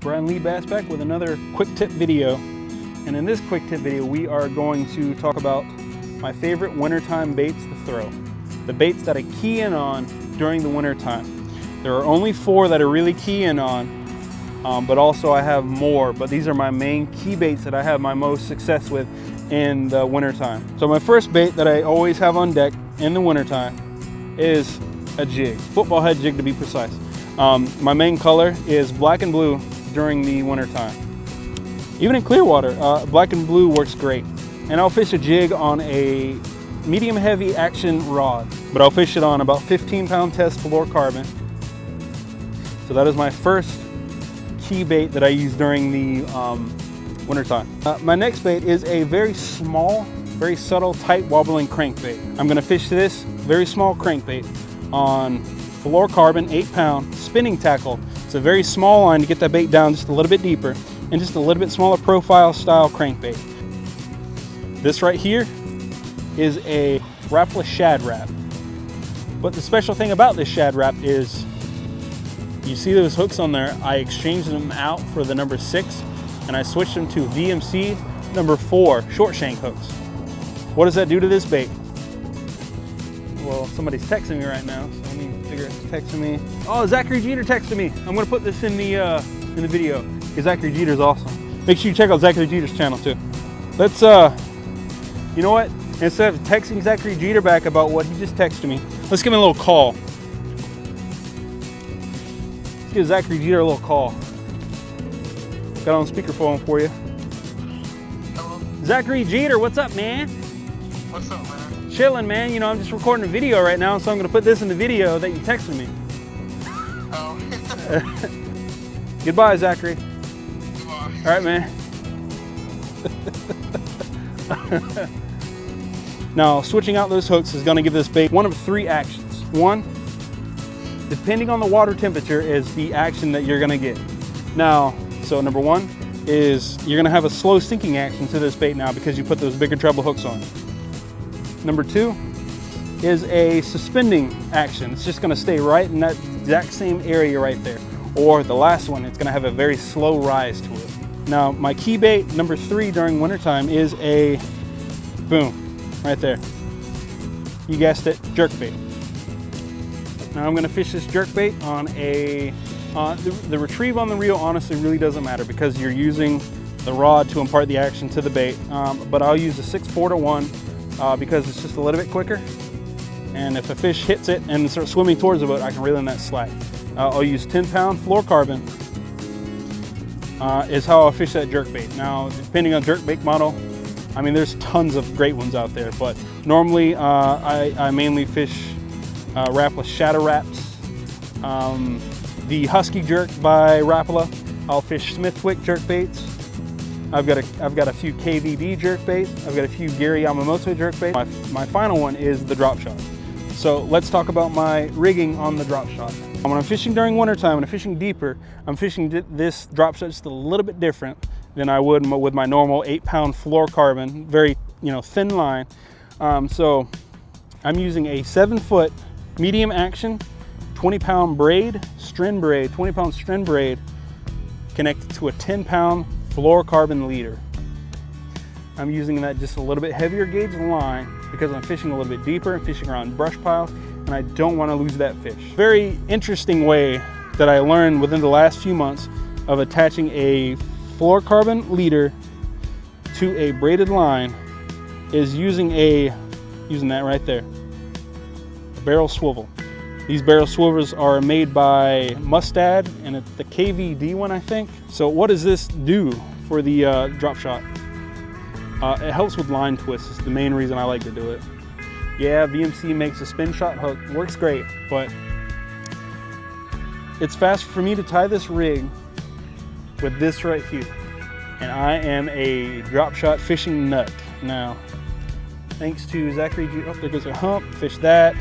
Brian Lee Bass back with another quick tip video. And in this quick tip video, we are going to talk about my favorite wintertime baits to throw. The baits that I key in on during the wintertime. There are only 4 that I really key in on, but also I have more, but these are my main key baits that I have my most success with in the wintertime. So my first bait that I always have on deck in the wintertime is a jig, football head jig to be precise. My main color is black and blue during the wintertime. Even in clear water, black and blue works great. And I'll fish a jig on a medium heavy action rod, but I'll fish it on about 15-pound test fluorocarbon. So that is my first key bait that I use during the wintertime. My next bait is a very small, very subtle, tight wobbling crankbait. I'm gonna fish this very small crankbait on fluorocarbon 8-pound spinning tackle. It's a very small line to get that bait down just a little bit deeper and just a little bit smaller profile style crankbait. This right here is a Rapala shad wrap. But the special thing about this shad wrap is you see those hooks on there. I exchanged them out for the number 6 and I switched them to VMC number 4 short shank hooks. What does that do to this bait? Well, somebody's texting me right now, so let me figure out who's texting me. Oh, Zachary Jeter texted me. I'm gonna put this in the video because Zachary Jeter's awesome. Make sure you check out Zachary Jeter's channel too. Let's you know what? Instead of texting Zachary Jeter back about what he just texted me, let's give him a little call. Let's give Zachary Jeter a little call. Got on speakerphone for you. Hello? Zachary Jeter, what's up, man? What's up, man? Chilling, man. You know, I'm just recording a video right now, so I'm gonna put this in the video that you texted me. Oh. Goodbye, Zachary. Goodbye. All right, man. Now, switching out those hooks is gonna give this bait one of 3 actions. 1, depending on the water temperature, is the action that you're gonna get. Now, so number 1 is you're gonna have a slow sinking action to this bait now because you put those bigger treble hooks on. Number 2 is a suspending action. It's just gonna stay right in that exact same area right there. Or the last one, it's gonna have a very slow rise to it. Now, my key bait number 3 during wintertime is a boom, right there. You guessed it, jerkbait. Now I'm gonna fish this jerkbait on a, the retrieve on the reel honestly really doesn't matter because you're using the rod to impart the action to the bait. But I'll use a 6/4 to 1 because it's just a little bit quicker. And if a fish hits it and starts swimming towards the boat, I can reel in that slack. I'll use 10-pound fluorocarbon is how I'll fish that jerkbait. Now, depending on jerkbait model, I mean, there's tons of great ones out there, but normally I mainly fish Rapala shadow wraps. The Husky Jerk by Rapala. I'll fish Smithwick jerkbaits. I've got a few KVD jerkbaits. I've got a few Gary Yamamoto jerkbaits. My final one is the drop shot. So let's talk about my rigging on the drop shot. When I'm fishing during wintertime and I'm fishing deeper, I'm fishing this drop shot just a little bit different than I would with my normal 8-pound fluorocarbon, very thin line. So I'm using a 7-foot medium action 20-pound braid, 20-pound string braid connected to a 10-pound fluorocarbon leader. I'm using that just a little bit heavier gauge line because I'm fishing a little bit deeper and fishing around brush piles, and I don't want to lose that fish. Very interesting way that I learned within the last few months of attaching a fluorocarbon leader to a braided line is using that right there, barrel swivel. These barrel swivels are made by Mustad, and it's the KVD one, I think. So what does this do for the drop shot? It helps with line twists. It's the main reason I like to do it. Yeah, VMC makes a spin shot hook, works great, but it's faster for me to tie this rig with this right here. And I am a drop shot fishing nut now. Thanks to Zachary, oh, there goes a hump, fish that.